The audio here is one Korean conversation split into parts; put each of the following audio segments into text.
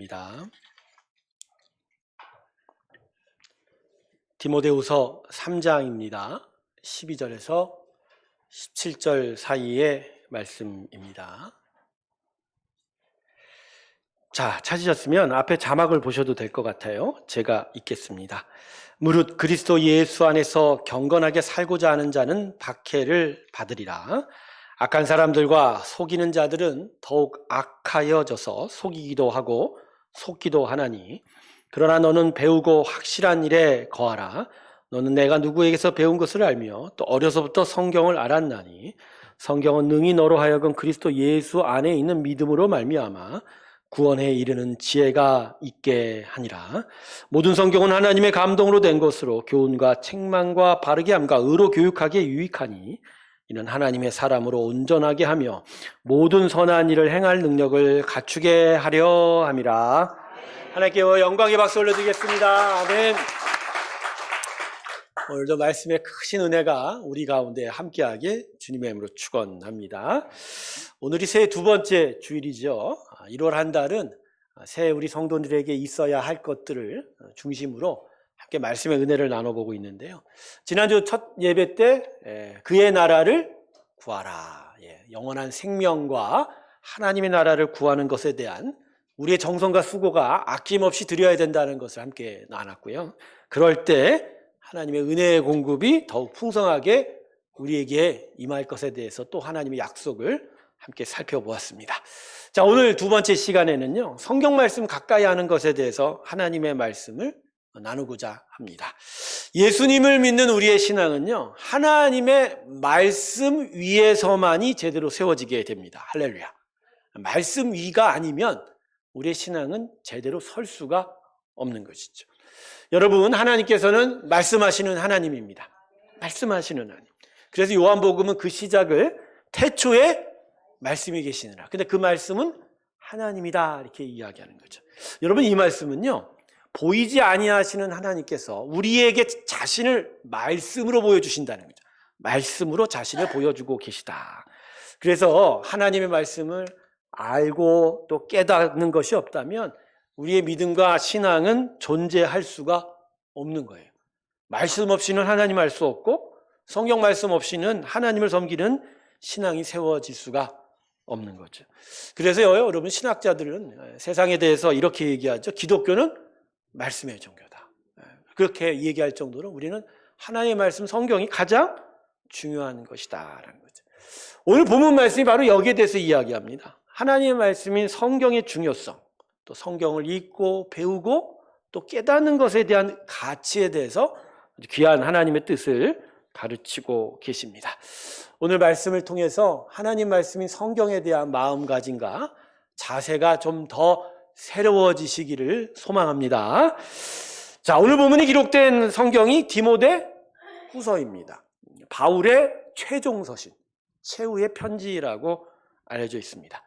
입니다. 디모데후서 3장입니다. 12절에서 17절 사이의 말씀입니다. 자, 찾으셨으면 앞에 자막을 보셔도 될 것 같아요. 제가 읽겠습니다. 무릇 그리스도 예수 안에서 경건하게 살고자 하는 자는 박해를 받으리라. 악한 사람들과 속이는 자들은 더욱 악하여져서 속이기도 하고 속기도 하나니, 그러나 너는 배우고 확실한 일에 거하라. 너는 내가 누구에게서 배운 것을 알며 또 어려서부터 성경을 알았나니, 성경은 능히 너로 하여금 그리스도 예수 안에 있는 믿음으로 말미암아 구원에 이르는 지혜가 있게 하니라. 모든 성경은 하나님의 감동으로 된 것으로 교훈과 책망과 바르게 함과 의로 교육하기에 유익하니, 이는 하나님의 사람으로 온전하게 하며 모든 선한 일을 행할 능력을 갖추게 하려 함이라. 하나님께 영광의 박수 올려드리겠습니다. 아멘. 오늘도 말씀의 크신 은혜가 우리 가운데 함께하게 주님의 이름으로 축원합니다. 오늘이 새해 두 번째 주일이죠. 1월 한 달은 새해 우리 성도들에게 있어야 할 것들을 중심으로 함께 말씀의 은혜를 나눠보고 있는데요. 지난주 첫 예배 때 그의 나라를 구하라, 영원한 생명과 하나님의 나라를 구하는 것에 대한 우리의 정성과 수고가 아낌없이 드려야 된다는 것을 함께 나눴고요. 그럴 때 하나님의 은혜의 공급이 더욱 풍성하게 우리에게 임할 것에 대해서 또 하나님의 약속을 함께 살펴보았습니다. 자, 오늘 두 번째 시간에는요, 성경 말씀 가까이 하는 것에 대해서 하나님의 말씀을 나누고자 합니다. 예수님을 믿는 우리의 신앙은요, 하나님의 말씀 위에서만이 제대로 세워지게 됩니다. 할렐루야. 말씀 위가 아니면 우리의 신앙은 제대로 설 수가 없는 것이죠. 여러분, 하나님께서는 말씀하시는 하나님입니다. 말씀하시는 하나님. 그래서 요한복음은 그 시작을 태초에 말씀이 계시느라. 근데 그 말씀은 하나님이다, 이렇게 이야기하는 거죠. 여러분, 이 말씀은요, 보이지 아니하시는 하나님께서 우리에게 자신을 말씀으로 보여주신다는 거죠. 말씀으로 자신을 보여주고 계시다. 그래서 하나님의 말씀을 알고 또 깨닫는 것이 없다면 우리의 믿음과 신앙은 존재할 수가 없는 거예요. 말씀 없이는 하나님 알 수 없고, 성경 말씀 없이는 하나님을 섬기는 신앙이 세워질 수가 없는 거죠. 그래서요, 여러분, 신학자들은 세상에 대해서 이렇게 얘기하죠. 기독교는 말씀의 종교다. 그렇게 얘기할 정도로 우리는 하나님의 말씀, 성경이 가장 중요한 것이다라는 거죠. 오늘 본문 말씀이 바로 여기에 대해서 이야기합니다. 하나님의 말씀인 성경의 중요성, 또 성경을 읽고 배우고 또 깨닫는 것에 대한 가치에 대해서 귀한 하나님의 뜻을 가르치고 계십니다. 오늘 말씀을 통해서 하나님 말씀인 성경에 대한 마음가짐과 자세가 좀 더 새로워지시기를 소망합니다. 자, 오늘 본문에 기록된 성경이 디모데 후서입니다. 바울의 최종 서신, 최후의 편지라고 알려져 있습니다.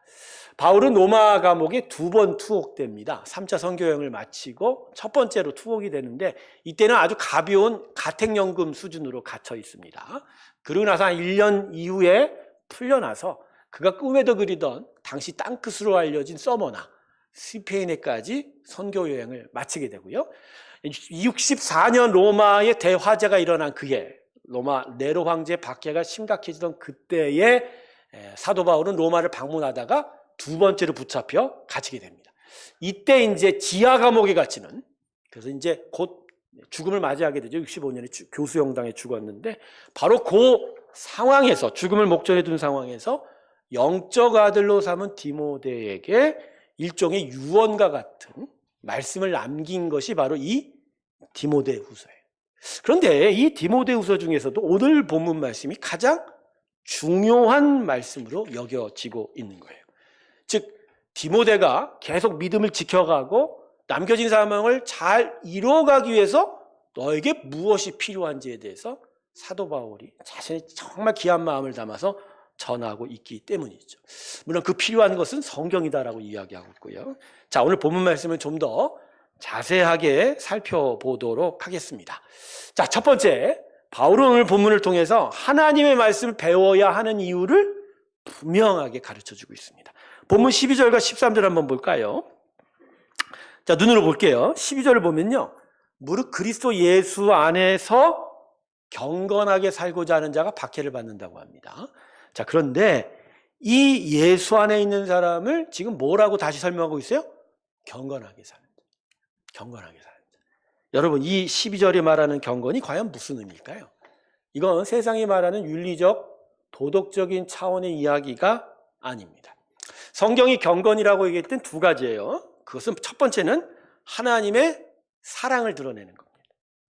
바울은 로마 감옥에 두 번 투옥됩니다. 3차 선교여행을 마치고 첫 번째로 투옥이 되는데, 이때는 아주 가벼운 가택연금 수준으로 갇혀 있습니다. 그러고 나서 한 1년 이후에 풀려나서 그가 꿈에도 그리던 당시 땅끝으로 알려진 서머나 스페인에까지 선교여행을 마치게 되고요. 64년 로마의 대화재가 일어난 그해, 로마 네로 황제 박해가 심각해지던 그때에 사도 바울은 로마를 방문하다가 두 번째로 붙잡혀 갇히게 됩니다. 이때 이제 지하 감옥에 갇히는, 그래서 이제 곧 죽음을 맞이하게 되죠. 65년에 교수형당에 죽었는데, 바로 그 상황에서, 죽음을 목전에 둔 상황에서 영적 아들로 삼은 디모데에게 일종의 유언과 같은 말씀을 남긴 것이 바로 이 디모데 후서예요. 그런데 이 디모데 후서 중에서도 오늘 본문 말씀이 가장 중요한 말씀으로 여겨지고 있는 거예요. 즉, 디모데가 계속 믿음을 지켜가고 남겨진 사명을 잘 이루어가기 위해서 너에게 무엇이 필요한지에 대해서 사도 바울이 자신의 정말 귀한 마음을 담아서 전하고 있기 때문이죠. 물론 그 필요한 것은 성경이다라고 이야기하고 있고요. 자, 오늘 본문 말씀을 좀 더 자세하게 살펴보도록 하겠습니다. 자, 첫 번째, 바울은 오늘 본문을 통해서 하나님의 말씀을 배워야 하는 이유를 분명하게 가르쳐주고 있습니다. 본문 12절과 13절 한번 볼까요? 자, 눈으로 볼게요. 12절을 보면요. 무릇 그리스도 예수 안에서 경건하게 살고자 하는 자가 박해를 받는다고 합니다. 자, 그런데 이 예수 안에 있는 사람을 지금 뭐라고 다시 설명하고 있어요? 경건하게 사는 자. 경건하게 사는 자. 여러분, 이 12절에 말하는 경건이 과연 무슨 의미일까요? 이건 세상이 말하는 윤리적, 도덕적인 차원의 이야기가 아닙니다. 성경이 경건이라고 얘기할 땐 두 가지예요. 그것은 첫 번째는 하나님의 사랑을 드러내는 겁니다.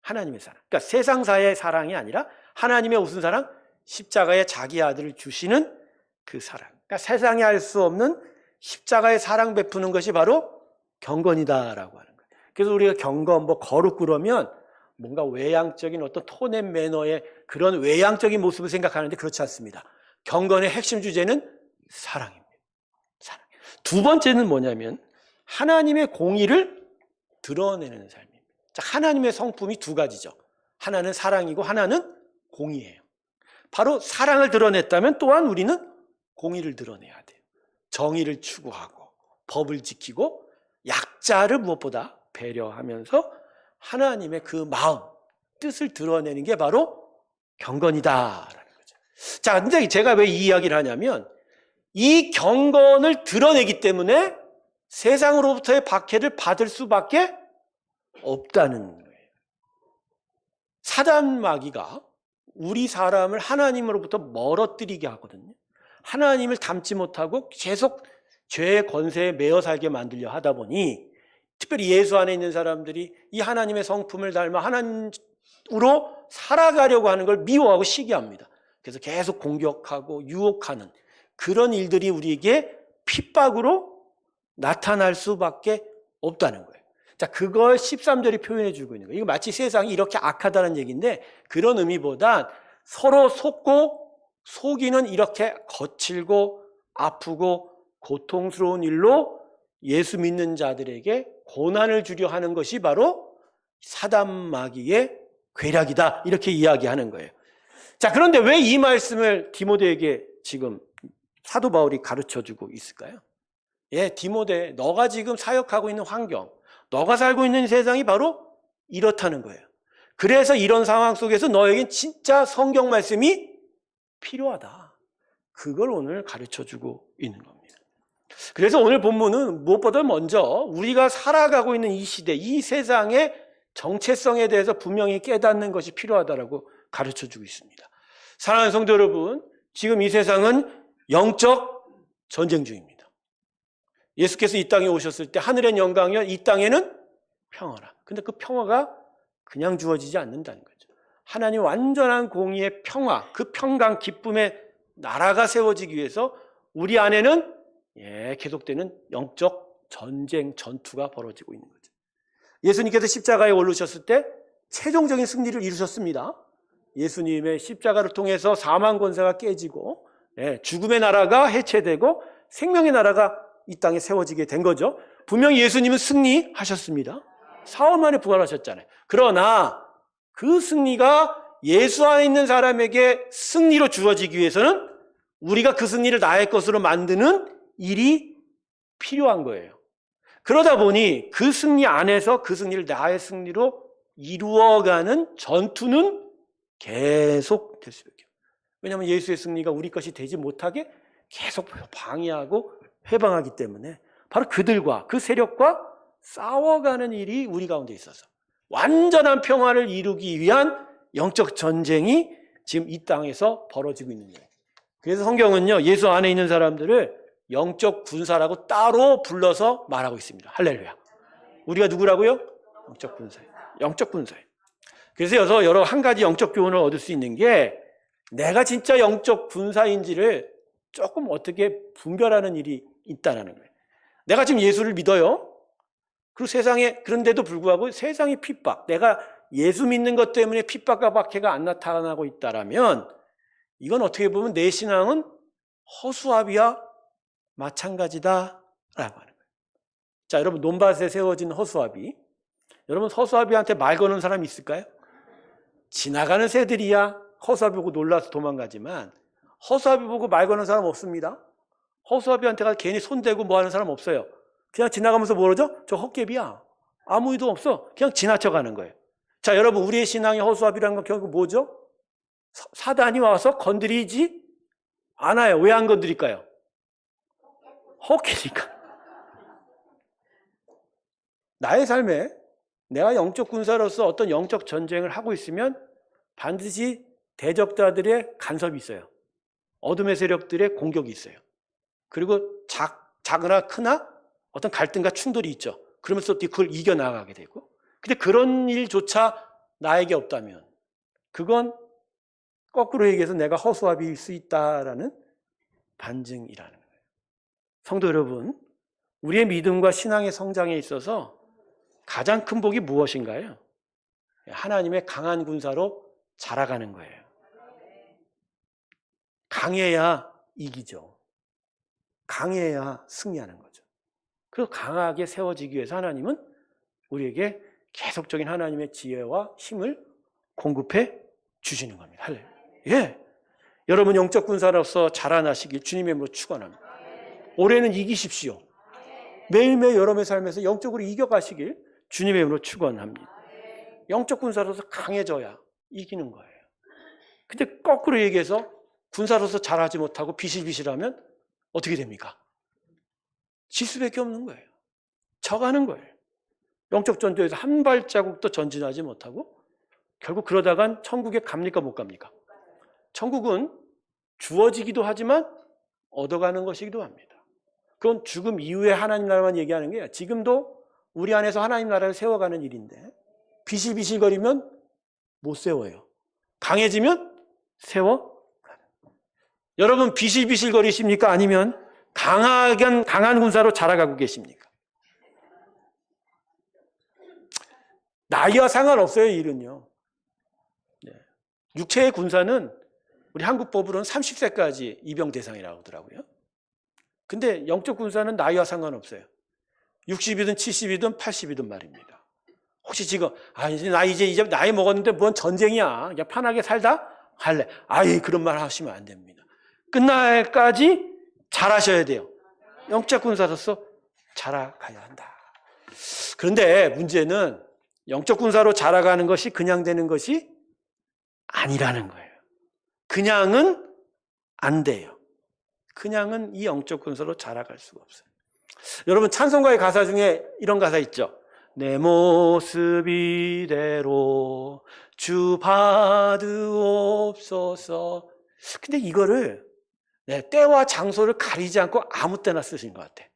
하나님의 사랑. 그러니까 세상사의 사랑이 아니라 하나님의 무슨 사랑? 십자가에 자기 아들을 주시는 그 사랑. 그러니까 세상이 알 수 없는 십자가의 사랑 베푸는 것이 바로 경건이다라고 하는 거예요. 그래서 우리가 경건, 거룩 그러면 뭔가 외향적인 어떤 톤앤 매너의 그런 외향적인 모습을 생각하는데 그렇지 않습니다. 경건의 핵심 주제는 사랑입니다. 사랑. 두 번째는 뭐냐면 하나님의 공의를 드러내는 삶입니다. 자, 하나님의 성품이 두 가지죠. 하나는 사랑이고 하나는 공의예요. 바로 사랑을 드러냈다면 또한 우리는 공의를 드러내야 돼요. 정의를 추구하고 법을 지키고 약자를 무엇보다 배려하면서 하나님의 그 마음, 뜻을 드러내는 게 바로 경건이다라는 거죠. 자, 근데 제가 왜 이 이야기를 하냐면 이 경건을 드러내기 때문에 세상으로부터의 박해를 받을 수밖에 없다는 거예요. 사단 마귀가 우리 사람을 하나님으로부터 멀어뜨리게 하거든요. 하나님을 닮지 못하고 계속 죄의 권세에 매여 살게 만들려 하다 보니 특별히 예수 안에 있는 사람들이 이 하나님의 성품을 닮아 하나님으로 살아가려고 하는 걸 미워하고 시기합니다. 그래서 계속 공격하고 유혹하는 그런 일들이 우리에게 핍박으로 나타날 수밖에 없다는 거예요. 자, 그걸 13절이 표현해 주고 있는 거예요. 이거 마치 세상이 이렇게 악하다는 얘기인데 그런 의미보단 서로 속고 속이는 이렇게 거칠고 아프고 고통스러운 일로 예수 믿는 자들에게 고난을 주려 하는 것이 바로 사단 마귀의 괴략이다. 이렇게 이야기하는 거예요. 자, 그런데 왜 이 말씀을 디모데에게 지금 사도 바울이 가르쳐 주고 있을까요? 예, 디모데, 너가 지금 사역하고 있는 환경, 너가 살고 있는 세상이 바로 이렇다는 거예요. 그래서 이런 상황 속에서 너에겐 진짜 성경 말씀이 필요하다. 그걸 오늘 가르쳐 주고 있는 겁니다. 그래서 오늘 본문은 무엇보다 먼저 우리가 살아가고 있는 이 시대, 이 세상의 정체성에 대해서 분명히 깨닫는 것이 필요하다라고 가르쳐 주고 있습니다. 사랑하는 성도 여러분, 지금 이 세상은 영적 전쟁 중입니다. 예수께서 이 땅에 오셨을 때 하늘엔 영광이요, 이 땅에는 평화라. 근데 그 평화가 그냥 주어지지 않는다는 거죠. 하나님 완전한 공의의 평화, 그 평강, 기쁨의 나라가 세워지기 위해서 우리 안에는 계속되는 영적 전쟁, 전투가 벌어지고 있는 거죠. 예수님께서 십자가에 오르셨을 때 최종적인 승리를 이루셨습니다. 예수님의 십자가를 통해서 사망 권세가 깨지고 죽음의 나라가 해체되고 생명의 나라가 이 땅에 세워지게 된 거죠. 분명히 예수님은 승리하셨습니다. 사흘 만에 부활하셨잖아요. 그러나 그 승리가 예수 안에 있는 사람에게 승리로 주어지기 위해서는 우리가 그 승리를 나의 것으로 만드는 일이 필요한 거예요. 그러다 보니 그 승리 안에서 그 승리를 나의 승리로 이루어가는 전투는 계속 될 수밖에 없어요. 왜냐하면 예수의 승리가 우리 것이 되지 못하게 계속 방해하고 회방하기 때문에 바로 그들과 그 세력과 싸워가는 일이 우리 가운데 있어서 완전한 평화를 이루기 위한 영적 전쟁이 지금 이 땅에서 벌어지고 있는 거예요. 그래서 성경은요, 예수 안에 있는 사람들을 영적 군사라고 따로 불러서 말하고 있습니다. 할렐루야. 우리가 누구라고요? 영적 군사예요. 영적 군사예요. 그래서 여러 한 가지 영적 교훈을 얻을 수 있는 게 내가 진짜 영적 군사인지를 조금 어떻게 분별하는 일이 있다는 거예요. 내가 지금 예수를 믿어요. 그리고 세상에, 그런데도 불구하고 세상의 핍박, 내가 예수 믿는 것 때문에 핍박과 박해가 안 나타나고 있다라면 이건 어떻게 보면 내 신앙은 허수아비와 마찬가지다라고 하는 거예요. 자, 여러분, 논밭에 세워진 허수아비. 여러분, 허수아비한테 말 거는 사람이 있을까요? 지나가는 새들이야 허수아비 보고 놀라서 도망가지만 허수아비 보고 말 거는 사람 없습니다. 허수아비한테 가 괜히 손대고 뭐 하는 사람 없어요. 그냥 지나가면서 모르죠? 저 헛개비야. 아무 의도 없어. 그냥 지나쳐가는 거예요. 자, 여러분, 우리의 신앙의 허수아비라는 건 결국 뭐죠? 사단이 와서 건드리지 않아요. 왜 안 건드릴까요? 헛기니까. 나의 삶에 내가 영적 군사로서 어떤 영적 전쟁을 하고 있으면 반드시 대적자들의 간섭이 있어요. 어둠의 세력들의 공격이 있어요. 그리고 작으나 크나 어떤 갈등과 충돌이 있죠. 그러면서 그걸 이겨나가게 되고. 근데 그런 일조차 나에게 없다면 그건 거꾸로 얘기해서 내가 허수아비일 수 있다라는 반증이라는 거예요. 성도 여러분, 우리의 믿음과 신앙의 성장에 있어서 가장 큰 복이 무엇인가요? 하나님의 강한 군사로 자라가는 거예요. 강해야 이기죠. 강해야 승리하는 거죠. 그래서 강하게 세워지기 위해서 하나님은 우리에게 계속적인 하나님의 지혜와 힘을 공급해 주시는 겁니다. 할렐루야. 예. 여러분 영적 군사로서 자라나시길 주님의 이름으로 축원합니다. 올해는 이기십시오. 매일매일 여러분의 삶에서 영적으로 이겨가시길 주님의 이름으로 축원합니다. 영적 군사로서 강해져야 이기는 거예요. 근데 거꾸로 얘기해서 군사로서 잘하지 못하고 비실비실하면 어떻게 됩니까? 질 수밖에 없는 거예요. 져가는 거예요. 영적 전투에서 한 발자국도 전진하지 못하고 결국 그러다간 천국에 갑니까 못 갑니까? 천국은 주어지기도 하지만 얻어가는 것이기도 합니다. 그건 죽음 이후에 하나님 나라만 얘기하는 거예요. 지금도 우리 안에서 하나님 나라를 세워가는 일인데 비실비실거리면 못 세워요. 강해지면 세워. 여러분 비실비실거리십니까? 아니면 강한 군사로 자라가고 계십니까? 나이와 상관없어요. 일은요. 육체의 군사는 우리 한국법으로는 30세까지 입영 대상이라고 하더라고요. 근데 영적 군사는 나이와 상관없어요. 60이든 70이든 80이든 말입니다. 혹시 지금 이제 나이 먹었는데 뭔 전쟁이야. 그냥 편하게 살다 할래. 그런 말 하시면 안 됩니다. 끝날 때까지 잘하셔야 돼요. 영적 군사로서 자라가야 한다. 그런데 문제는 영적 군사로 자라가는 것이 그냥 되는 것이 아니라는 거예요. 그냥은 안 돼요. 그냥은 이 영적 군사로 자라갈 수가 없어요. 여러분 찬송가의 가사 중에 이런 가사 있죠. 내 모습 이대로 주 받으옵소서. 근데 이거를 때와 장소를 가리지 않고 아무 때나 쓰신 것 같아요.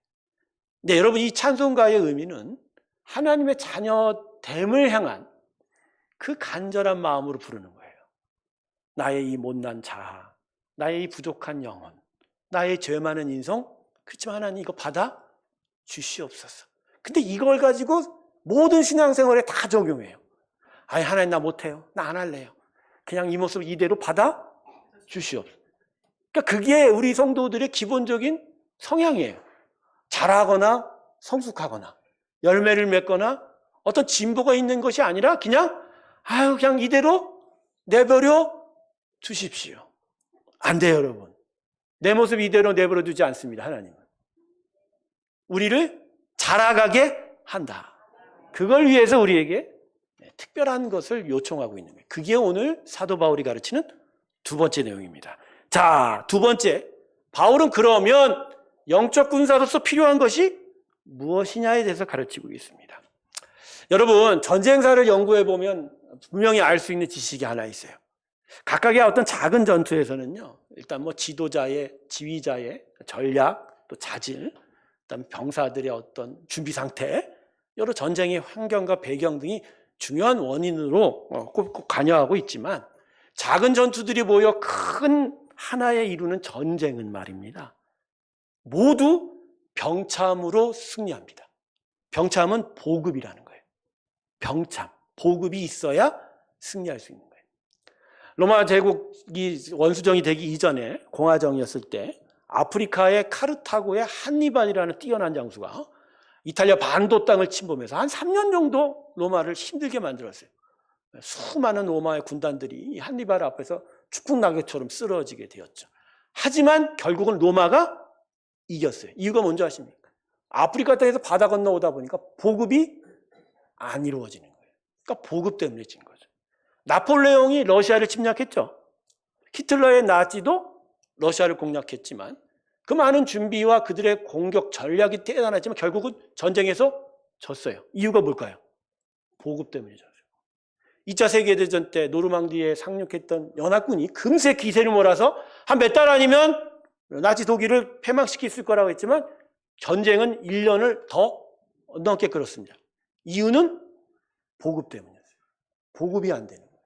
근데 여러분 이 찬송가의 의미는 하나님의 자녀됨을 향한 그 간절한 마음으로 부르는 거예요. 나의 이 못난 자아, 나의 이 부족한 영혼, 나의 죄 많은 인성, 그렇지만 하나님 이거 받아 주시옵소서. 근데 이걸 가지고 모든 신앙생활에 다 적용해요. 하나님 나 못해요. 나 안 할래요. 그냥 이 모습 이대로 받아 주시옵소서. 그러니까 그게 우리 성도들의 기본적인 성향이에요. 잘하거나 성숙하거나 열매를 맺거나 어떤 진보가 있는 것이 아니라 그냥 이대로 내버려 두십시오. 안 돼요, 여러분. 내 모습 이대로 내버려 두지 않습니다, 하나님은. 우리를 자라가게 한다. 그걸 위해서 우리에게 특별한 것을 요청하고 있는 거예요. 그게 오늘 사도 바울이 가르치는 두 번째 내용입니다. 자, 두 번째. 바울은 그러면 영적 군사로서 필요한 것이 무엇이냐에 대해서 가르치고 있습니다. 여러분, 전쟁사를 연구해 보면 분명히 알 수 있는 지식이 하나 있어요. 각각의 어떤 작은 전투에서는요, 일단 지도자의, 지휘자의 전략, 또 자질, 그다음 병사들의 어떤 준비 상태, 여러 전쟁의 환경과 배경 등이 중요한 원인으로 꼭 관여하고 있지만 작은 전투들이 모여 큰 하나에 이루는 전쟁은 말입니다. 모두 병참으로 승리합니다. 병참은 보급이라는 거예요. 병참, 보급이 있어야 승리할 수 있는 거예요. 로마 제국이 원수정이 되기 이전에 공화정이었을 때 아프리카의 카르타고의 한니발이라는 뛰어난 장수가 이탈리아 반도 땅을 침범해서 한 3년 정도 로마를 힘들게 만들었어요. 수많은 로마의 군단들이 한니발 앞에서 축풍낙엽처럼 쓰러지게 되었죠. 하지만 결국은 로마가 이겼어요. 이유가 뭔지 아십니까? 아프리카 땅에서 바다 건너오다 보니까 보급이 안 이루어지는 거예요. 그러니까 보급 때문에 진 거죠. 나폴레옹이 러시아를 침략했죠. 히틀러의 나치도 러시아를 공략했지만 그 많은 준비와 그들의 공격 전략이 대단하지만 결국은 전쟁에서 졌어요. 이유가 뭘까요? 보급 때문에 졌어요. 2차 세계대전 때 노르망디에 상륙했던 연합군이 금세 기세를 몰아서 한 몇 달 아니면 나치 독일을 패망시킬 거라고 했지만 전쟁은 1년을 더 넘게 끌었습니다. 이유는 보급 때문이었어요. 보급이 안 되는 거예요.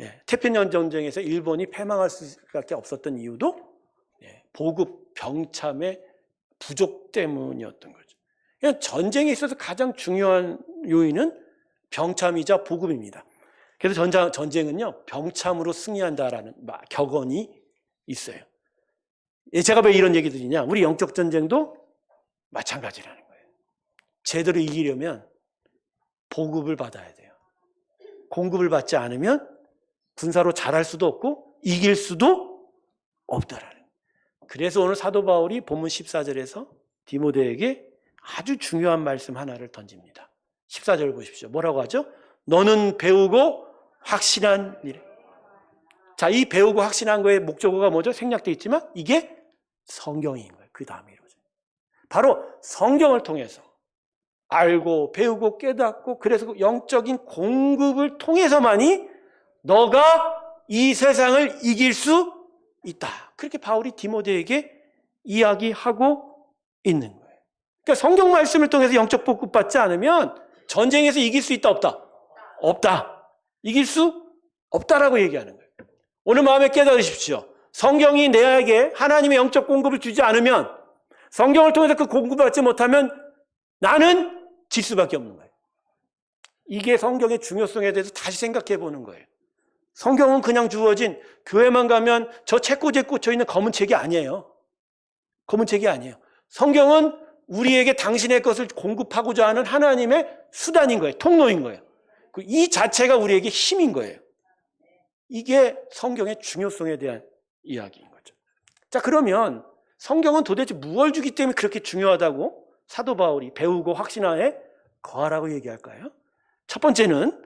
예, 태평양 전쟁에서 일본이 패망할 수밖에 없었던 이유도 보급 병참의 부족 때문이었던 거죠. 그냥 전쟁에 있어서 가장 중요한 요인은 병참이자 보급입니다. 그래서 전쟁은요 병참으로 승리한다라는 격언이 있어요. 제가 왜 이런 얘기 드리냐? 우리 영적 전쟁도 마찬가지라는 거예요. 제대로 이기려면 보급을 받아야 돼요. 공급을 받지 않으면 군사로 잘할 수도 없고 이길 수도 없다라는 거예요. 그래서 오늘 사도 바울이 본문 14절에서 디모데에게 아주 중요한 말씀 하나를 던집니다. 14절 보십시오. 뭐라고 하죠? 너는 배우고 확신한 일에. 자, 이 배우고 확신한 거의 목적어가 뭐죠? 생략되어 있지만 이게 성경인 거예요. 그 다음에 이루어져요. 바로 성경을 통해서 알고 배우고 깨닫고 그래서 영적인 공급을 통해서만이 너가 이 세상을 이길 수 있다. 그렇게 바울이 디모데에게 이야기하고 있는 거예요. 그러니까 성경 말씀을 통해서 영적 보급 받지 않으면 전쟁에서 이길 수 있다 없다? 없다. 이길 수 없다라고 얘기하는 거예요. 오늘 마음에 깨달으십시오. 성경이 내게 하나님의 영적 공급을 주지 않으면 성경을 통해서 그 공급을 받지 못하면 나는 질 수밖에 없는 거예요. 이게 성경의 중요성에 대해서 다시 생각해 보는 거예요. 성경은 그냥 주어진 교회만 가면 저 책꽂이에 꽂혀 있는 검은 책이 아니에요. 검은 책이 아니에요. 성경은 우리에게 당신의 것을 공급하고자 하는 하나님의 수단인 거예요. 통로인 거예요. 이 자체가 우리에게 힘인 거예요. 이게 성경의 중요성에 대한 이야기인 거죠. 자, 그러면 성경은 도대체 무엇을 주기 때문에 그렇게 중요하다고 사도 바울이 배우고 확신하에 거하라고 얘기할까요? 첫 번째는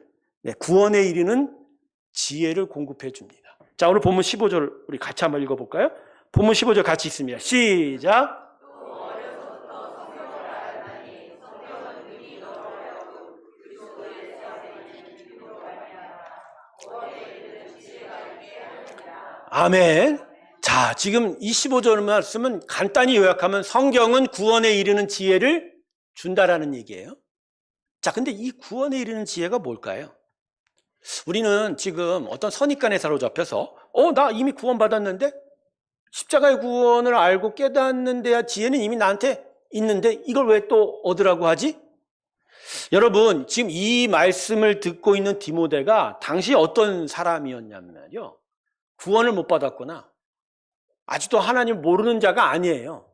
구원에 이르는 지혜를 공급해 줍니다. 자, 오늘 본문 15절 우리 같이 한번 읽어볼까요? 본문 15절 같이 있습니다. 시작. 아멘. 자, 지금 이 15절 말씀은 간단히 요약하면 성경은 구원에 이르는 지혜를 준다라는 얘기예요. 자, 근데 이 구원에 이르는 지혜가 뭘까요? 우리는 지금 어떤 선입관에 사로잡혀서 나 이미 구원받았는데 십자가의 구원을 알고 깨닫는 데야 지혜는 이미 나한테 있는데 이걸 왜 또 얻으라고 하지? 여러분, 지금 이 말씀을 듣고 있는 디모데가 당시 어떤 사람이었냐면요, 구원을 못 받았거나 아직도 하나님 모르는 자가 아니에요.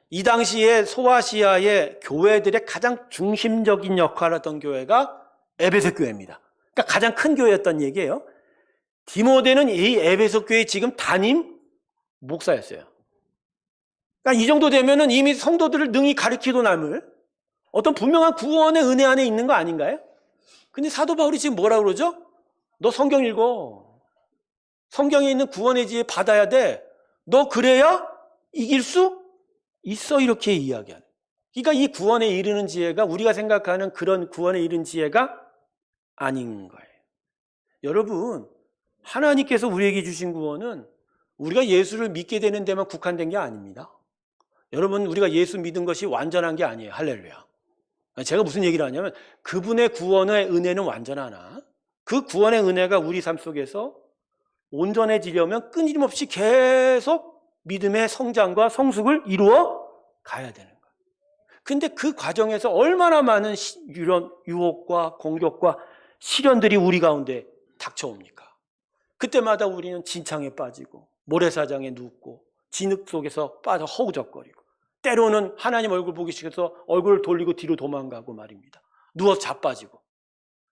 이 당시에 소아시아의 교회들의 가장 중심적인 역할을 했던 교회가 에베소 교회입니다. 그러니까 가장 큰 교회였던 얘기예요. 디모데는 이 에베소 교회 지금 담임 목사였어요. 그러니까 이 정도 되면은 이미 성도들을 능히 가르치고 남을 어떤 분명한 구원의 은혜 안에 있는 거 아닌가요? 근데 사도 바울이 지금 뭐라 그러죠? 너 성경 읽어. 성경에 있는 구원의 지혜 받아야 돼. 너 그래야 이길 수 있어. 이렇게 이야기하는. 그러니까 이 구원에 이르는 지혜가 우리가 생각하는 그런 구원에 이른 지혜가 아닌 거예요. 여러분, 하나님께서 우리에게 주신 구원은 우리가 예수를 믿게 되는 데만 국한된 게 아닙니다. 여러분, 우리가 예수 믿은 것이 완전한 게 아니에요. 할렐루야. 제가 무슨 얘기를 하냐면 그분의 구원의 은혜는 완전하나 그 구원의 은혜가 우리 삶 속에서 온전해지려면 끊임없이 계속 믿음의 성장과 성숙을 이루어 가야 되는 거예요. 근데 그 과정에서 얼마나 많은 유혹과 공격과 시련들이 우리 가운데 닥쳐옵니까? 그때마다 우리는 진창에 빠지고 모래사장에 눕고 진흙 속에서 빠져 허우적거리고 때로는 하나님 얼굴 보기 싫어서 얼굴을 돌리고 뒤로 도망가고 말입니다. 누워서 자빠지고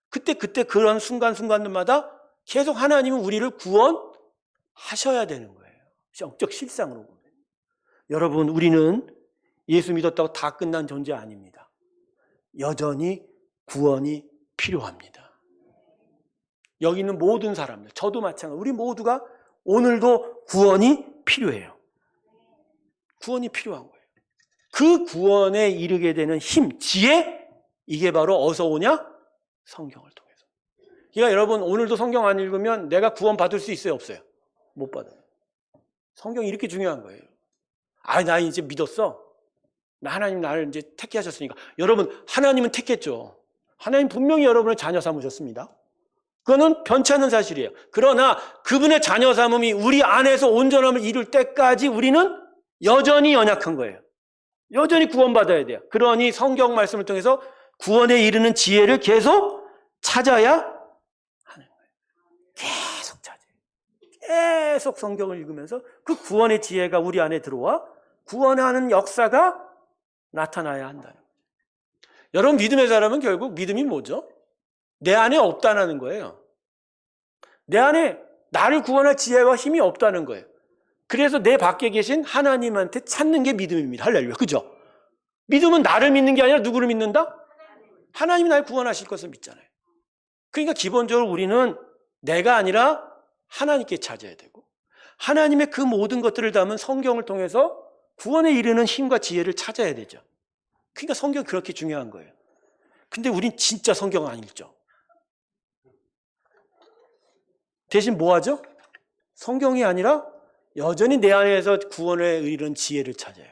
그때 그런 순간순간들마다 계속 하나님은 우리를 구원하셔야 되는 거예요. 영적 실상으로 보면. 여러분, 우리는 예수 믿었다고 다 끝난 존재 아닙니다. 여전히 구원이 필요합니다. 여기 있는 모든 사람들, 저도 마찬가지로 우리 모두가 오늘도 구원이 필요해요. 구원이 필요한 거예요. 그 구원에 이르게 되는 힘, 지혜, 이게 바로 어디서 오냐? 성경을 통해서. 그러니까 여러분 오늘도 성경 안 읽으면 내가 구원 받을 수 있어요? 없어요? 못 받아요. 성경이 이렇게 중요한 거예요. 나 이제 믿었어. 하나님 나를 이제 택하셨으니까. 여러분 하나님은 택했죠. 하나님 분명히 여러분을 자녀 삼으셨습니다. 그거는 변치 않는 사실이에요. 그러나 그분의 자녀 삼음이 우리 안에서 온전함을 이룰 때까지 우리는 여전히 연약한 거예요. 여전히 구원받아야 돼요. 그러니 성경 말씀을 통해서 구원에 이르는 지혜를 계속 찾아야 하는 거예요. 계속 찾아요. 계속 성경을 읽으면서 그 구원의 지혜가 우리 안에 들어와 구원하는 역사가 나타나야 한다는 거예요. 여러분 믿음의 사람은 결국 믿음이 뭐죠? 내 안에 없다는 거예요. 내 안에 나를 구원할 지혜와 힘이 없다는 거예요. 그래서 내 밖에 계신 하나님한테 찾는 게 믿음입니다. 할렐루야. 그죠? 믿음은 나를 믿는 게 아니라 누구를 믿는다? 하나님이 나를 구원하실 것을 믿잖아요. 그러니까 기본적으로 우리는 내가 아니라 하나님께 찾아야 되고 하나님의 그 모든 것들을 담은 성경을 통해서 구원에 이르는 힘과 지혜를 찾아야 되죠. 그러니까 성경이 그렇게 중요한 거예요. 근데 우린 진짜 성경 안 읽죠. 대신 뭐 하죠? 성경이 아니라 여전히 내 안에서 구원에 이르는 지혜를 찾아요.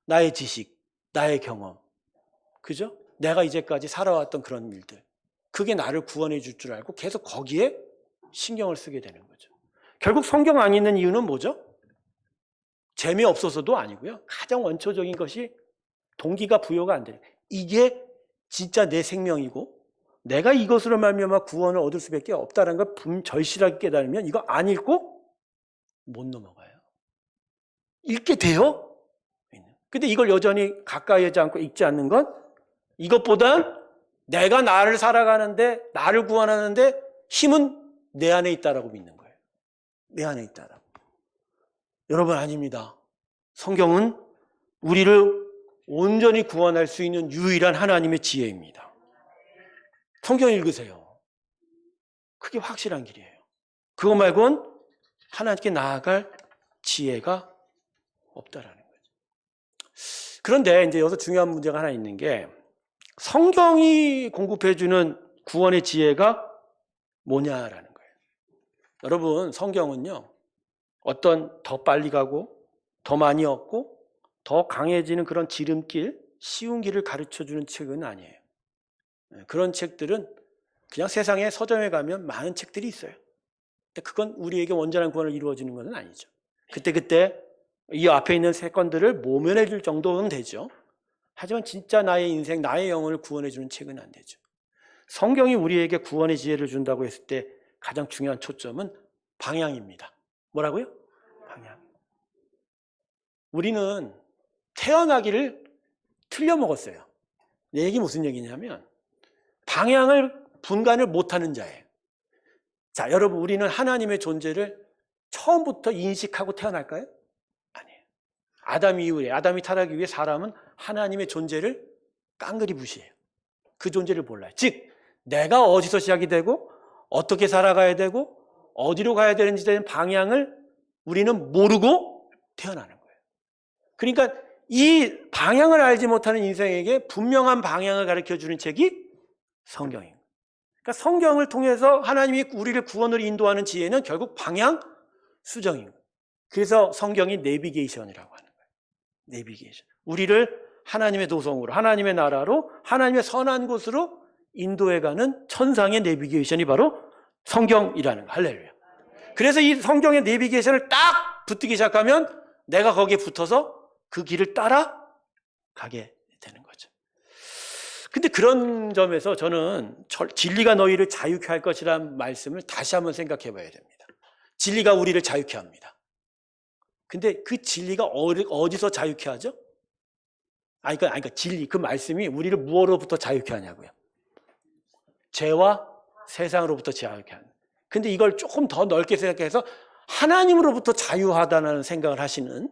나의 지식, 나의 경험. 그죠? 내가 이제까지 살아왔던 그런 일들. 그게 나를 구원해 줄 줄 알고 계속 거기에 신경을 쓰게 되는 거죠. 결국 성경 안 읽는 이유는 뭐죠? 재미없어서도 아니고요. 가장 원초적인 것이 동기가 부여가 안 돼요. 이게 진짜 내 생명이고 내가 이것으로 말미암아 구원을 얻을 수밖에 없다는 걸 절실하게 깨달으면 이거 안 읽고 못 넘어가요. 읽게 돼요. 근데 이걸 여전히 가까이 하지 않고 읽지 않는 건 이것보단 내가 나를 살아가는데 나를 구원하는데 힘은 내 안에 있다라고 믿는 거예요. 내 안에 있다라고. 여러분 아닙니다. 성경은 우리를 온전히 구원할 수 있는 유일한 하나님의 지혜입니다. 성경 읽으세요. 그게 확실한 길이에요. 그거 말고는 하나님께 나아갈 지혜가 없다라는 거죠. 그런데 이제 여기서 중요한 문제가 하나 있는 게 성경이 공급해주는 구원의 지혜가 뭐냐라는 거예요. 여러분 성경은요 어떤 더 빨리 가고 더 많이 얻고 더 강해지는 그런 지름길, 쉬운 길을 가르쳐주는 책은 아니에요. 그런 책들은 그냥 세상에 서점에 가면 많은 책들이 있어요. 근데 그건 우리에게 온전한 구원을 이루어주는 것은 아니죠. 그때 이 앞에 있는 세 건들을 모면해 줄 정도는 되죠. 하지만 진짜 나의 인생, 나의 영혼을 구원해 주는 책은 안 되죠. 성경이 우리에게 구원의 지혜를 준다고 했을 때 가장 중요한 초점은 방향입니다. 뭐라고요? 방향. 우리는 태어나기를 틀려 먹었어요. 이 얘기 무슨 얘기냐면 방향을 분간을 못하는 자예요. 자, 여러분 우리는 하나님의 존재를 처음부터 인식하고 태어날까요? 아니에요. 아담 이후에, 아담이 타락 이후에 사람은 하나님의 존재를 깡그리 무시해요. 그 존재를 몰라요. 즉 내가 어디서 시작이 되고 어떻게 살아가야 되고 어디로 가야 되는지 대한 방향을 우리는 모르고 태어나는 거예요. 그러니까 이 방향을 알지 못하는 인생에게 분명한 방향을 가르쳐주는 책이 성경입니다. 그러니까 성경을 통해서 하나님이 우리를 구원으로 인도하는 지혜는 결국 방향 수정입니다. 그래서 성경이 내비게이션이라고 하는 거예요. 내비게이션. 우리를 하나님의 도성으로, 하나님의 나라로, 하나님의 선한 곳으로 인도해가는 천상의 내비게이션이 바로 성경이라는 거예요. 할렐루야. 그래서 이 성경의 내비게이션을 딱 붙들기 시작하면 내가 거기에 붙어서 그 길을 따라 가게 되는 거죠. 근데 그런 점에서 저는 진리가 너희를 자유케 할 것이라는 말씀을 다시 한번 생각해 봐야 됩니다. 진리가 우리를 자유케 합니다. 근데 그 진리가 어디서 자유케 하죠? 그러니까 진리, 그 말씀이 우리를 무엇으로부터 자유케 하냐고요. 죄와 세상으로부터 자유케 하는. 근데 이걸 조금 더 넓게 생각해서 하나님으로부터 자유하다는 생각을 하시는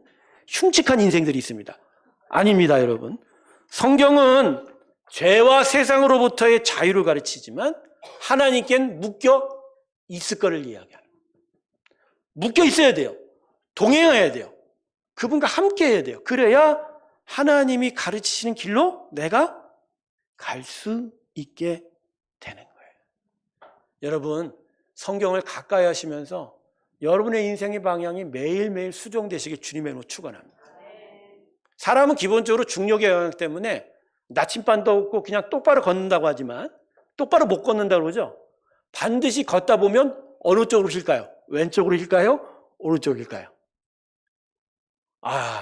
흉측한 인생들이 있습니다. 아닙니다, 여러분. 성경은 죄와 세상으로부터의 자유를 가르치지만 하나님께는 묶여 있을 거를 이야기하는 거예요. 묶여 있어야 돼요. 동행해야 돼요. 그분과 함께 해야 돼요. 그래야 하나님이 가르치시는 길로 내가 갈 수 있게 되는 거예요. 여러분, 성경을 가까이 하시면서 여러분의 인생의 방향이 매일매일 수정되시길 주님의 이름으로 축원합니다. 사람은 기본적으로 중력의 영향 때문에 나침반도 없고 그냥 똑바로 걷는다고 하지만 똑바로 못 걷는다고 그러죠. 반드시 걷다 보면 어느 쪽으로 힐까요? 왼쪽으로 힐까요? 오른쪽일까요?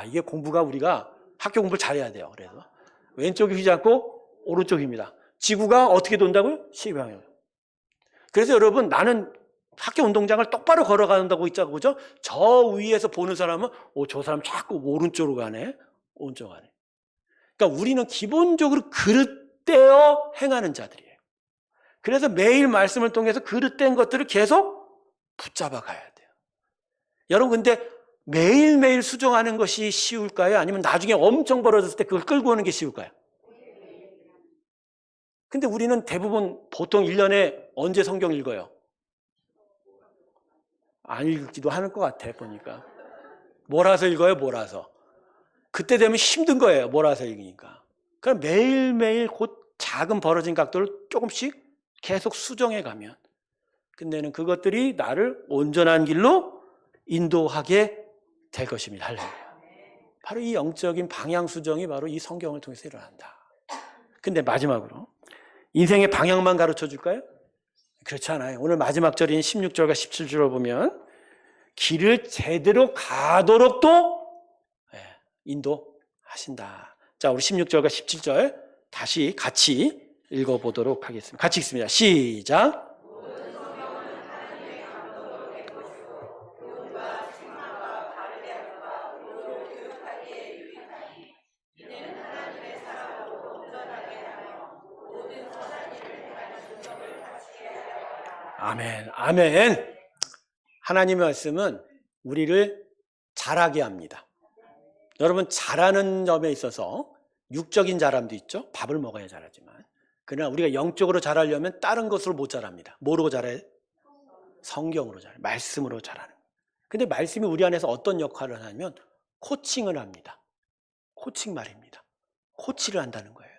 이게 공부가 우리가 학교 공부를 잘해야 돼요. 그래서 왼쪽이 휘지 않고 오른쪽입니다. 지구가 어떻게 돈다고요? 12방향. 그래서 여러분, 나는 학교 운동장을 똑바로 걸어간다고 있자고 그죠? 저 위에서 보는 사람은 저 사람 자꾸 오른쪽으로 가네. 오른쪽 가네. 그러니까 우리는 기본적으로 그릇되어 행하는 자들이에요. 그래서 매일 말씀을 통해서 그릇된 것들을 계속 붙잡아 가야 돼요. 여러분, 근데 매일매일 수정하는 것이 쉬울까요? 아니면 나중에 엄청 벌어졌을 때 그걸 끌고 오는 게 쉬울까요? 근데 우리는 대부분 보통 1년에 언제 성경 읽어요? 안 읽기도 하는 것 같아, 보니까. 몰아서 읽어요, 몰아서. 그때 되면 힘든 거예요, 몰아서 읽으니까. 그럼 매일매일 곧 작은 벌어진 각도를 조금씩 계속 수정해 가면 끝내는 그것들이 나를 온전한 길로 인도하게 될 것입니다. 할렐루야. 바로 이 영적인 방향 수정이 바로 이 성경을 통해서 일어난다. 근데 마지막으로 인생의 방향만 가르쳐 줄까요? 그렇지 않아요. 오늘 마지막 절인 16절과 17절을 보면 길을 제대로 가도록 또 인도하신다. 자, 우리 16절과 17절 다시 같이 읽어보도록 하겠습니다. 같이 읽습니다. 시작. 아멘, 아멘. 하나님의 말씀은 우리를 자라게 합니다. 여러분, 자라는 점에 있어서 육적인 자람도 있죠. 밥을 먹어야 자라지만. 그러나 우리가 영적으로 자라려면 다른 것으로 못 자랍니다. 뭐로 자라요? 성경으로 자라요. 말씀으로 자라는. 근데 말씀이 우리 안에서 어떤 역할을 하냐면 코칭을 합니다. 코칭 말입니다. 코치를 한다는 거예요.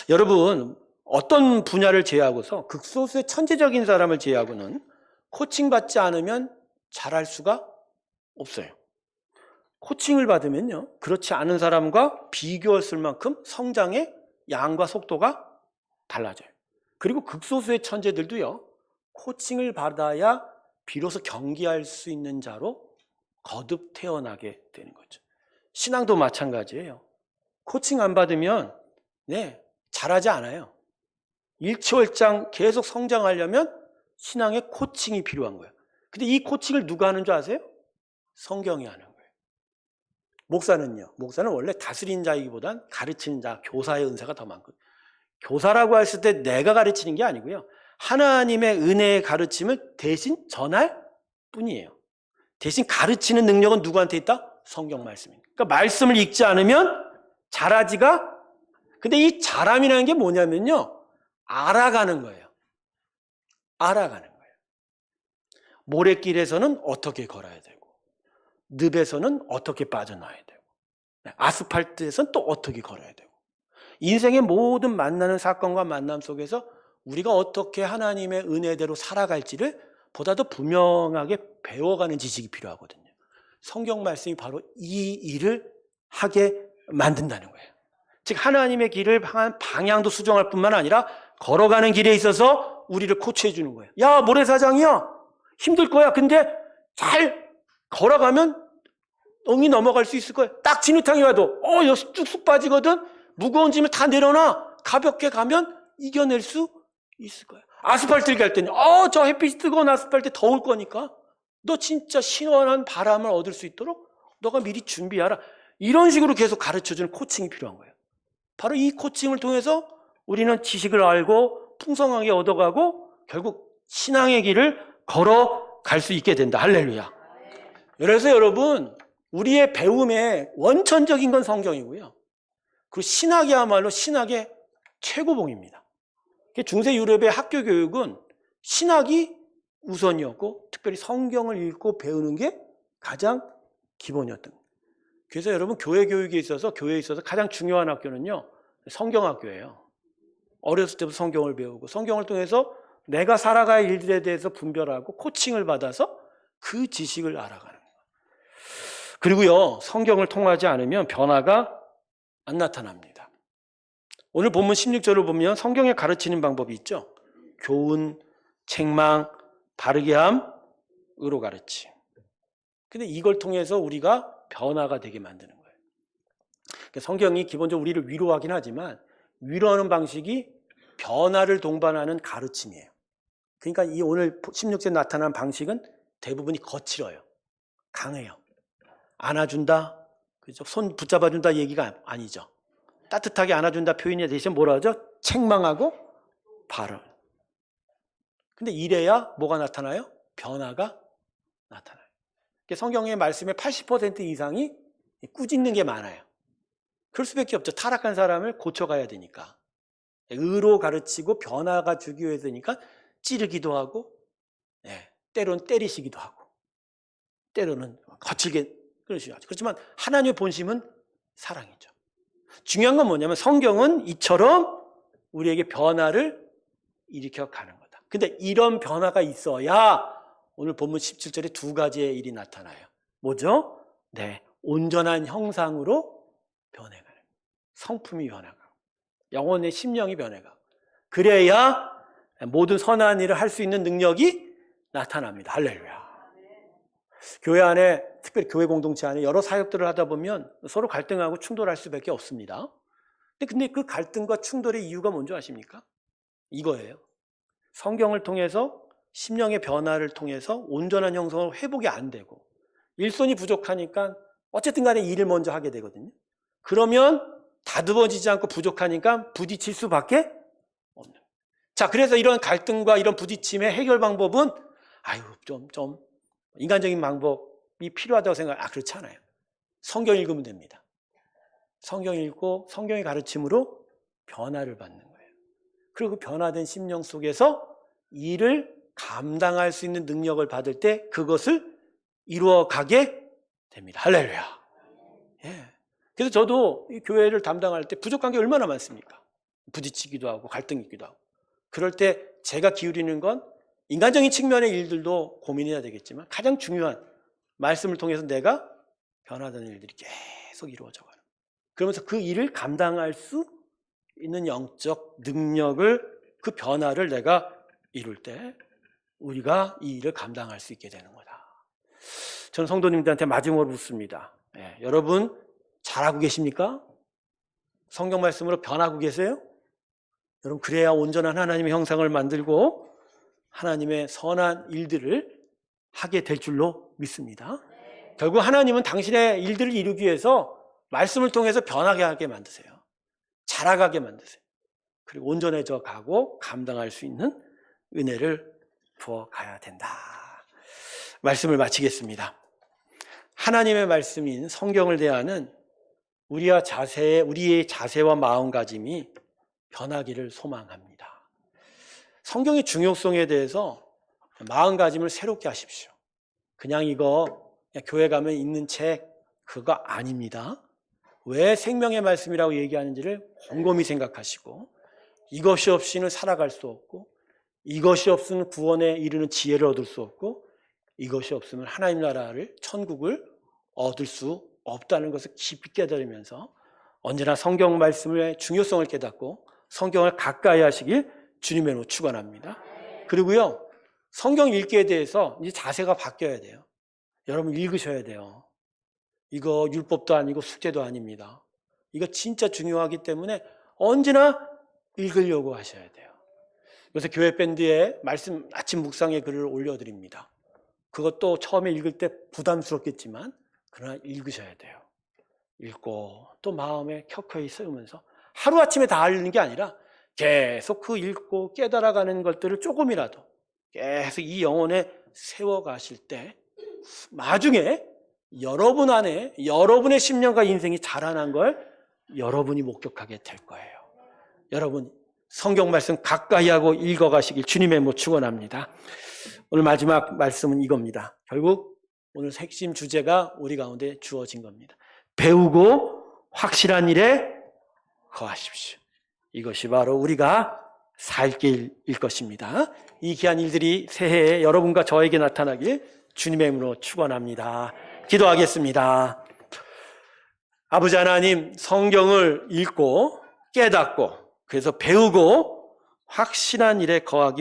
여러분, 어떤 분야를 제외하고서 극소수의 천재적인 사람을 제외하고는 코칭받지 않으면 잘할 수가 없어요. 코칭을 받으면요, 그렇지 않은 사람과 비교했을 만큼 성장의 양과 속도가 달라져요. 그리고 극소수의 천재들도요, 코칭을 받아야 비로소 경기할 수 있는 자로 거듭 태어나게 되는 거죠. 신앙도 마찬가지예요. 코칭 안 받으면 잘하지 않아요. 일취월장 계속 성장하려면 신앙의 코칭이 필요한 거예요. 근데 이 코칭을 누가 하는 줄 아세요? 성경이 하는 거예요. 목사는요, 목사는 원래 다스리는 자이기보단 가르치는 자, 교사의 은사가 더 많거든요. 교사라고 했을 때 내가 가르치는 게 아니고요, 하나님의 은혜의 가르침을 대신 전할 뿐이에요. 대신 가르치는 능력은 누구한테 있다? 성경 말씀입니다. 그러니까 말씀을 읽지 않으면 잘하지가, 근데 이 잘함이라는 게 뭐냐면요, 알아가는 거예요. 알아가는 거예요. 모래길에서는 어떻게 걸어야 되고, 늪에서는 어떻게 빠져나와야 되고, 아스팔트에서는 또 어떻게 걸어야 되고, 인생의 모든 만나는 사건과 만남 속에서 우리가 어떻게 하나님의 은혜대로 살아갈지를 보다 더 분명하게 배워가는 지식이 필요하거든요. 성경 말씀이 바로 이 일을 하게 만든다는 거예요. 즉, 하나님의 길을 향한 방향도 수정할 뿐만 아니라 걸어가는 길에 있어서 우리를 코치해 주는 거예요. 야, 모래사장이야. 힘들 거야. 근데 잘 걸어가면 엉이 넘어갈 수 있을 거야. 딱 진흙탕이 와도 여기 쑥쑥 빠지거든. 무거운 짐을 다 내려놔. 가볍게 가면 이겨낼 수 있을 거야. 아스팔트를 갈 때는 저 햇빛이 뜨거운 아스팔트 더울 거니까 너 진짜 시원한 바람을 얻을 수 있도록 너가 미리 준비하라. 이런 식으로 계속 가르쳐주는 코칭이 필요한 거예요. 바로 이 코칭을 통해서 우리는 지식을 알고 풍성하게 얻어가고 결국 신앙의 길을 걸어갈 수 있게 된다. 할렐루야. 그래서 여러분, 우리의 배움의 원천적인 건 성경이고요. 그리고 신학이야말로 신학의 최고봉입니다. 중세 유럽의 학교 교육은 신학이 우선이었고 특별히 성경을 읽고 배우는 게 가장 기본이었던 거예요. 그래서 여러분 교회에 있어서 가장 중요한 학교는요, 성경학교예요. 어렸을 때부터 성경을 배우고 성경을 통해서 내가 살아갈 일들에 대해서 분별하고 코칭을 받아서 그 지식을 알아가는 거예요. 그리고요, 성경을 통하지 않으면 변화가 안 나타납니다. 오늘 본문 16절을 보면 성경에 가르치는 방법이 있죠. 교훈, 책망, 바르게 함, 의로 가르침. 근데 이걸 통해서 우리가 변화가 되게 만드는 거예요. 성경이 기본적으로 우리를 위로하긴 하지만 위로하는 방식이 변화를 동반하는 가르침이에요. 그러니까 이 오늘 16절에 나타난 방식은 대부분이 거칠어요. 강해요. 안아준다, 그죠? 손 붙잡아준다 얘기가 아니죠. 따뜻하게 안아준다 표현에 대신 뭐라 하죠? 책망하고 바로. 근데 이래야 뭐가 나타나요? 변화가 나타나요. 성경의 말씀의 80% 이상이 꾸짖는 게 많아요. 그럴 수밖에 없죠. 타락한 사람을 고쳐가야 되니까. 의로 가르치고 변화가 주기 위해서니까 찌르기도 하고, 때로는 때리시기도 하고, 때로는 거칠게 그러시죠. 그렇지만 하나님의 본심은 사랑이죠. 중요한 건 뭐냐면 성경은 이처럼 우리에게 변화를 일으켜 가는 거다. 근데 이런 변화가 있어야 오늘 본문 17절에 두 가지의 일이 나타나요. 뭐죠? 온전한 형상으로 변해가는 거예요. 성품이 변해가고 영혼의 심령이 변해가고 그래야 모든 선한 일을 할 수 있는 능력이 나타납니다. 할렐루야. 교회 안에, 특별히 교회 공동체 안에 여러 사역들을 하다 보면 서로 갈등하고 충돌할 수밖에 없습니다. 근데 그 갈등과 충돌의 이유가 뭔지 아십니까? 이거예요. 성경을 통해서 심령의 변화를 통해서 온전한 형성을 회복이 안 되고 일손이 부족하니까 어쨌든 간에 일을 먼저 하게 되거든요. 그러면 다듬어지지 않고 부족하니까 부딪힐 수밖에 없는. 자, 그래서 이런 갈등과 이런 부딪힘의 해결 방법은 좀 인간적인 방법이 필요하다고 그렇지 않아요. 성경 읽으면 됩니다. 성경 읽고 성경의 가르침으로 변화를 받는 거예요. 그리고 변화된 심령 속에서 일을 감당할 수 있는 능력을 받을 때 그것을 이루어가게 됩니다. 할렐루야. 그래서 저도 이 교회를 담당할 때 부족한 게 얼마나 많습니까? 부딪히기도 하고 갈등이 있기도 하고. 그럴 때 제가 기울이는 건 인간적인 측면의 일들도 고민해야 되겠지만 가장 중요한 말씀을 통해서 내가 변화되는 일들이 계속 이루어져 가는. 그러면서 그 일을 감당할 수 있는 영적 능력을, 그 변화를 내가 이룰 때 우리가 이 일을 감당할 수 있게 되는 거다. 저는 성도님들한테 마지막으로 묻습니다. 여러분 잘하고 계십니까? 성경 말씀으로 변하고 계세요? 여러분 그래야 온전한 하나님의 형상을 만들고 하나님의 선한 일들을 하게 될 줄로 믿습니다. 결국 하나님은 당신의 일들을 이루기 위해서 말씀을 통해서 변하게 하게 만드세요. 자라가게 만드세요. 그리고 온전해져 가고 감당할 수 있는 은혜를 부어 가야 된다. 말씀을 마치겠습니다. 하나님의 말씀인 성경을 대하는 우리의 자세와 마음가짐이 변하기를 소망합니다. 성경의 중요성에 대해서 마음가짐을 새롭게 하십시오. 그냥 교회 가면 있는 책 그거 아닙니다. 왜 생명의 말씀이라고 얘기하는지를 곰곰이 생각하시고 이것이 없이는 살아갈 수 없고 이것이 없으면 구원에 이르는 지혜를 얻을 수 없고 이것이 없으면 하나님 나라를 천국을 얻을 수 없다는 것을 깊이 깨달으면서 언제나 성경 말씀의 중요성을 깨닫고 성경을 가까이 하시길 주님의 이름으로 축원합니다. 그리고요, 성경 읽기에 대해서 이제 자세가 바뀌어야 돼요. 여러분 읽으셔야 돼요. 이거 율법도 아니고 숙제도 아닙니다. 이거 진짜 중요하기 때문에 언제나 읽으려고 하셔야 돼요. 요새 교회 밴드에 말씀 아침 묵상의 글을 올려드립니다. 그것도 처음에 읽을 때 부담스럽겠지만 그러나 읽으셔야 돼요. 읽고 또 마음에 켜켜이 세우면서 하루아침에 다 읽는 게 아니라 계속 그 읽고 깨달아가는 것들을 조금이라도 계속 이 영혼에 세워가실 때 나중에 여러분 안에 여러분의 심령과 인생이 자라난 걸 여러분이 목격하게 될 거예요. 여러분 성경 말씀 가까이 하고 읽어가시길 주님의 이름으로 축원합니다. 오늘 마지막 말씀은 이겁니다. 결국 오늘 핵심 주제가 우리 가운데 주어진 겁니다. 배우고 확실한 일에 거하십시오. 이것이 바로 우리가 살 길일 것입니다. 이 귀한 일들이 새해에 여러분과 저에게 나타나길 주님의 이름으로 축원합니다. 기도하겠습니다. 아버지 하나님, 성경을 읽고 깨닫고 그래서 배우고 확실한 일에 거하기